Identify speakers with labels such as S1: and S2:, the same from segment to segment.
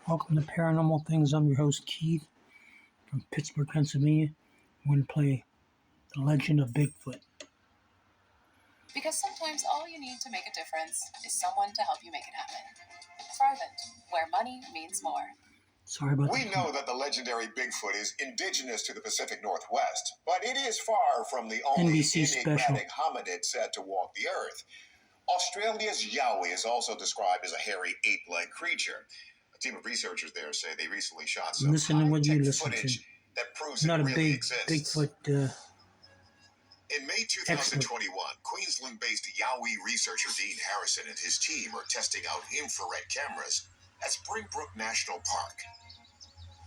S1: Welcome to Paranormal Things. I'm your host, Keith, from Pittsburgh, Pennsylvania. We're going to play The Legend of Bigfoot.
S2: Because sometimes all you need to make a difference is someone to help you make it happen. Thrivent, where money means more.
S1: Sorry about
S3: We
S1: that.
S3: know that the legendary Bigfoot is indigenous to the Pacific Northwest, but it is far from the only
S1: NBC
S3: enigmatic hominid said to walk the earth. Australia's yowie is also described as a hairy ape-like creature. A team of researchers there say they recently shot some
S1: Listen to what you
S3: high-tech
S1: listen
S3: footage
S1: to.
S3: that proves
S1: Not
S3: it
S1: a
S3: really
S1: big
S3: exists.
S1: Bigfoot.
S3: In May 2021, Queensland-based Yowie researcher Dean Harrison and his team are testing out infrared cameras at Springbrook National Park.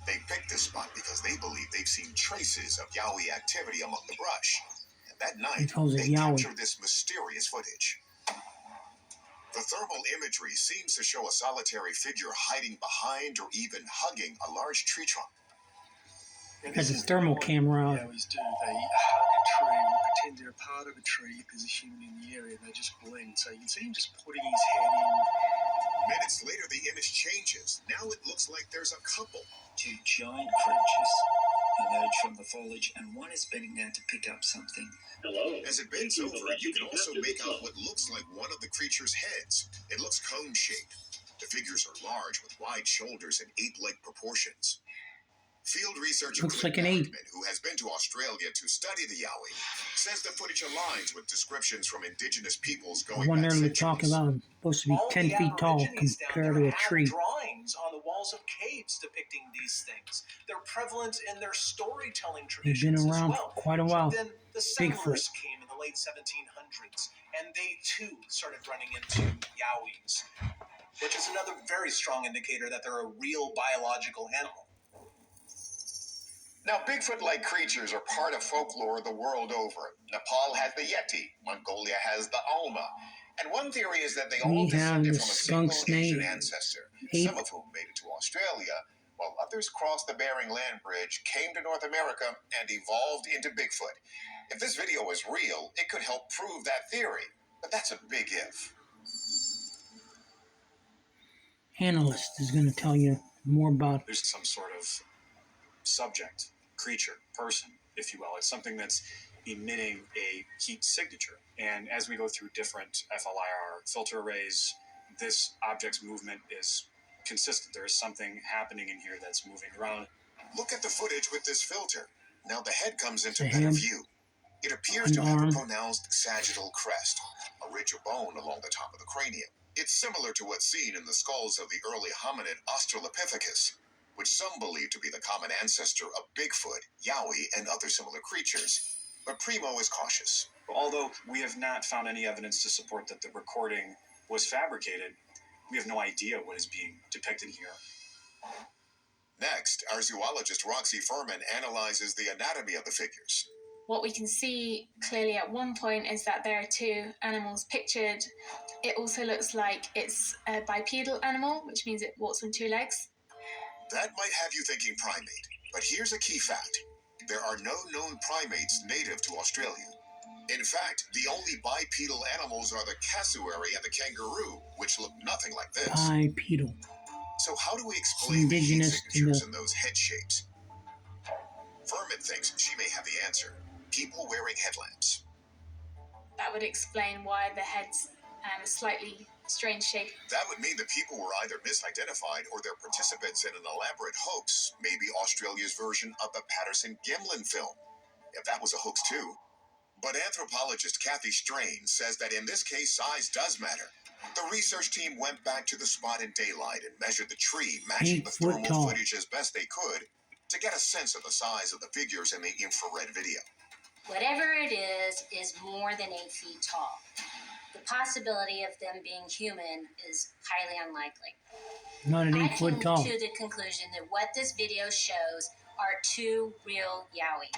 S3: They picked this spot because they believe they've seen traces of Yowie activity among the brush. And that night, they captured this mysterious footage. The thermal imagery seems to show a solitary figure hiding behind or even hugging a large tree trunk.
S1: Has a thermal camera on.
S4: Yowies do. They hug a tree, pretend they're a part of a tree, because there's human in the area, and they just blend. So you can see him just putting his head in.
S3: Minutes later, the image changes. Now it looks like there's a couple.
S5: Two giant creatures emerge from the foliage, and one is bending down to pick up something.
S6: Hello.
S3: As it bends over, you can also make out what looks like one of the creature's heads. It looks cone-shaped. The figures are large with wide shoulders and ape-like proportions. Field researcher
S1: looks like an ape,
S3: who has been to Australia to study the Yowie, says the footage aligns with descriptions from indigenous peoples going
S1: the one
S3: back
S1: they're talking about is supposed to be 10 feet tall compared to a tree.
S4: Drawings on the walls of caves depicting these things. They're prevalent in their storytelling traditions.
S1: They've been around
S4: as well.
S1: for quite a while.
S4: Then the settlers came in the late 1700s, and they too started running into Yowies, which is another very strong indicator that they're a real biological animal.
S3: Now, Bigfoot-like creatures are part of folklore the world over. Nepal has the Yeti, Mongolia has the Alma, and one theory is that they all descended from a single ancient ancestor, some of whom made it to Australia, while others crossed the Bering Land Bridge, came to North America, and evolved into Bigfoot. If this video is real, it could help prove that theory, but that's a big if.
S1: Analyst is going to tell you more about it.
S7: There's some sort of subject, creature, person, if you will. It's something that's emitting a heat signature. And as we go through different FLIR filter arrays, this object's movement is consistent. There is something happening in here that's moving around.
S3: Look at the footage with this filter. Now the head comes into better view. It appears to have a pronounced sagittal crest, a ridge of bone along the top of the cranium. It's similar to what's seen in the skulls of the early hominid Australopithecus, which some believe to be the common ancestor of Bigfoot, Yowie, and other similar creatures. But Primo is cautious.
S7: Although we have not found any evidence to support that the recording was fabricated, we have no idea what is being depicted here.
S3: Next, our zoologist Roxy Furman analyzes the anatomy of the figures.
S8: What we can see clearly at one point is that there are two animals pictured. It also looks like it's a bipedal animal, which means it walks on two legs.
S3: That might have you thinking primate, but here's a key fact. There are no known primates native to Australia. In fact, the only bipedal animals are the cassowary and the kangaroo, which look nothing like this.
S1: Bipedal.
S3: So how do we explain the heat signatures in those head shapes? Furman thinks she may have the answer. People wearing headlamps.
S8: That would explain why the head's slightly strange shape.
S3: That would mean the people were either misidentified or they're participants in an elaborate hoax, maybe Australia's version of the Patterson-Gimlin film, if that was a hoax too. But anthropologist Kathy Strain says that in this case, size does matter. The research team went back to the spot in daylight and measured the tree, matching the thermal footage as best they could to get a sense of the size of the figures in the infrared video.
S9: Whatever it is more than 8 feet tall. The possibility of them being human is highly unlikely.
S1: Not an 8 foot tall.
S9: I came to the conclusion that what this video shows are two real Yowie.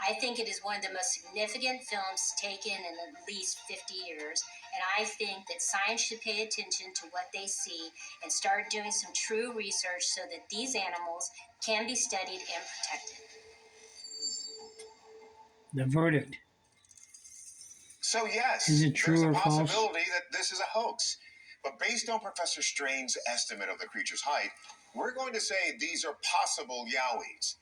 S9: I think it is one of the most significant films taken in at least 50 years, and I think that science should pay attention to what they see and start doing some true research so that these animals can be studied and protected.
S1: The verdict.
S3: So yes,
S1: is it true
S3: there's
S1: or
S3: a
S1: false?
S3: possibility that this is a hoax. But based on Professor Strain's estimate of the creature's height, we're going to say these are possible yowies.